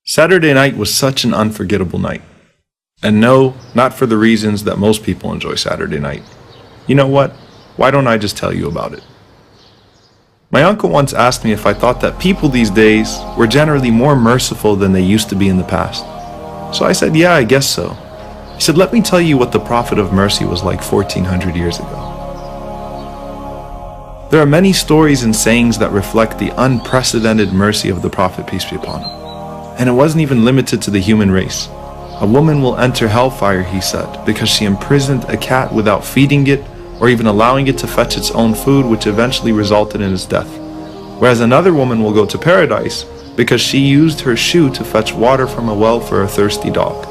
Saturday night was such an unforgettable night. And no, not for the reasons that most people enjoy Saturday night. You know what? Why don't I just tell you about it? My uncle once asked me if I thought that people these days were generally more merciful than they used to be in the past. So I said, yeah, I guess so. He said, let me tell you what the Prophet of Mercy was like 1400 years ago. There are many stories and sayings that reflect the unprecedented mercy of the Prophet, peace be upon him. And it wasn't even limited to the human race. A woman will enter hellfire, he said, because she imprisoned a cat without feeding it or even allowing it to fetch its own food, which eventually resulted in its death. Whereas another woman will go to paradise because she used her shoe to fetch water from a well for a thirsty dog.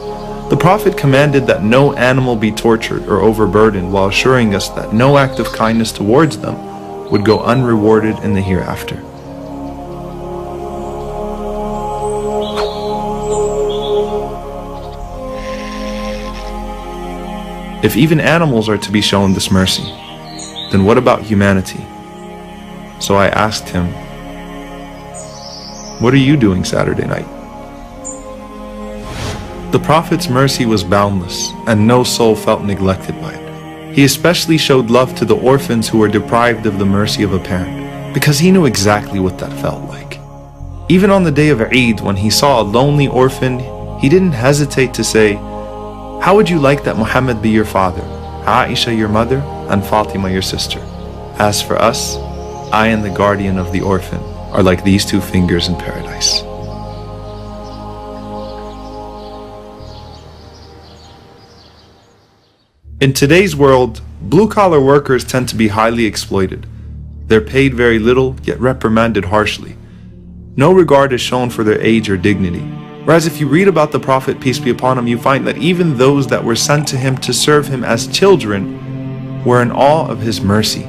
The Prophet commanded that no animal be tortured or overburdened, while assuring us that no act of kindness towards them would go unrewarded in the hereafter. If even animals are to be shown this mercy, then what about humanity? So I asked him, what are you doing Saturday night? The Prophet's mercy was boundless, and no soul felt neglected by it. He especially showed love to the orphans who were deprived of the mercy of a parent, because he knew exactly what that felt like. Even on the day of Eid, when he saw a lonely orphan, he didn't hesitate to say, how would you like that Muhammad be your father, Aisha your mother, and Fatima your sister? As for us, I and the guardian of the orphan are like these two fingers in paradise. In today's world, blue-collar workers tend to be highly exploited. They're paid very little, yet reprimanded harshly. No regard is shown for their age or dignity. Whereas if you read about the Prophet, peace be upon him, you find that even those that were sent to him to serve him as children were in awe of his mercy.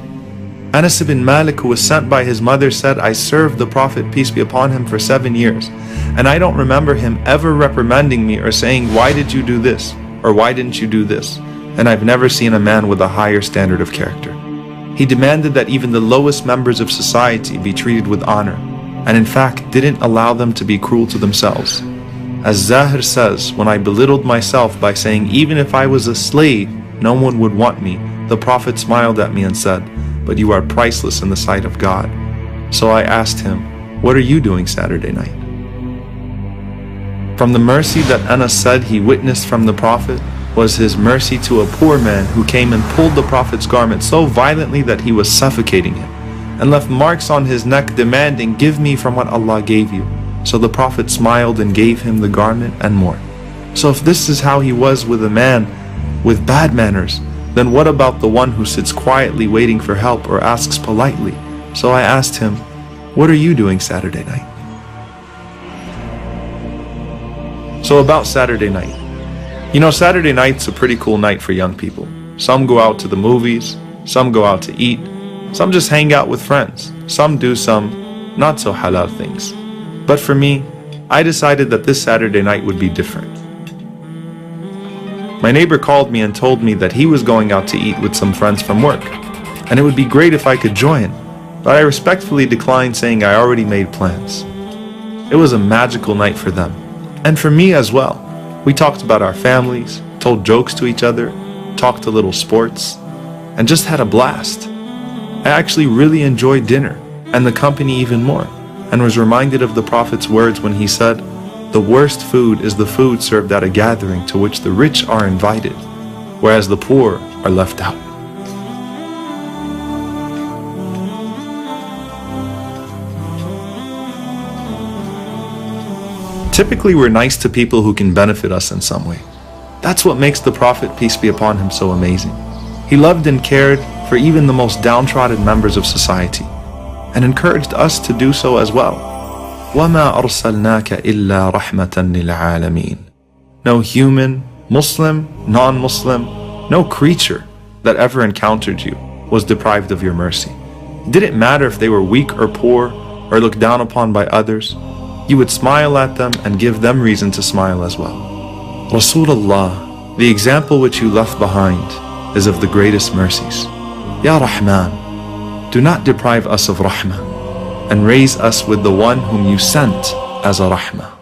Anas ibn Malik, who was sent by his mother, said, I served the Prophet, peace be upon him, for 7 years, and I don't remember him ever reprimanding me or saying, why did you do this? Or why didn't you do this? And I've never seen a man with a higher standard of character. He demanded that even the lowest members of society be treated with honor, and in fact didn't allow them to be cruel to themselves. As Zahir says, when I belittled myself by saying even if I was a slave, no one would want me, the Prophet smiled at me and said, but you are priceless in the sight of God. So I asked him, what are you doing Saturday night? From the mercy that Anas said he witnessed from the Prophet was his mercy to a poor man who came and pulled the Prophet's garment so violently that he was suffocating him, and left marks on his neck demanding, give me from what Allah gave you. So the Prophet smiled and gave him the garment and more. So if this is how he was with a man with bad manners, then what about the one who sits quietly waiting for help or asks politely? So I asked him, what are you doing Saturday night? So about Saturday night. You know, Saturday night's a pretty cool night for young people. Some go out to the movies, some go out to eat, some just hang out with friends, some do some not so halal things. But for me, I decided that this Saturday night would be different. My neighbor called me and told me that he was going out to eat with some friends from work, and it would be great if I could join, but I respectfully declined, saying I already made plans. It was a magical night for them, and for me as well. We talked about our families, told jokes to each other, talked a little sports, and just had a blast. I actually really enjoyed dinner, and the company even more, and was reminded of the Prophet's words when he said, the worst food is the food served at a gathering to which the rich are invited, whereas the poor are left out. Typically, we're nice to people who can benefit us in some way. That's what makes the Prophet, peace be upon him, so amazing. He loved and cared for even the most downtrodden members of society, and encouraged us to do so as well. وَمَا أَرْسَلْنَاكَ إِلَّا رَحْمَةً لِلْعَالَمِينَ. No human, Muslim, non-Muslim, no creature that ever encountered you was deprived of your mercy. It didn't matter if they were weak or poor or looked down upon by others. You would smile at them and give them reason to smile as well. Rasulullah, the example which you left behind, is of the greatest mercies. Ya Rahman, do not deprive us of Rahmah, and raise us with the one whom you sent as a Rahmah.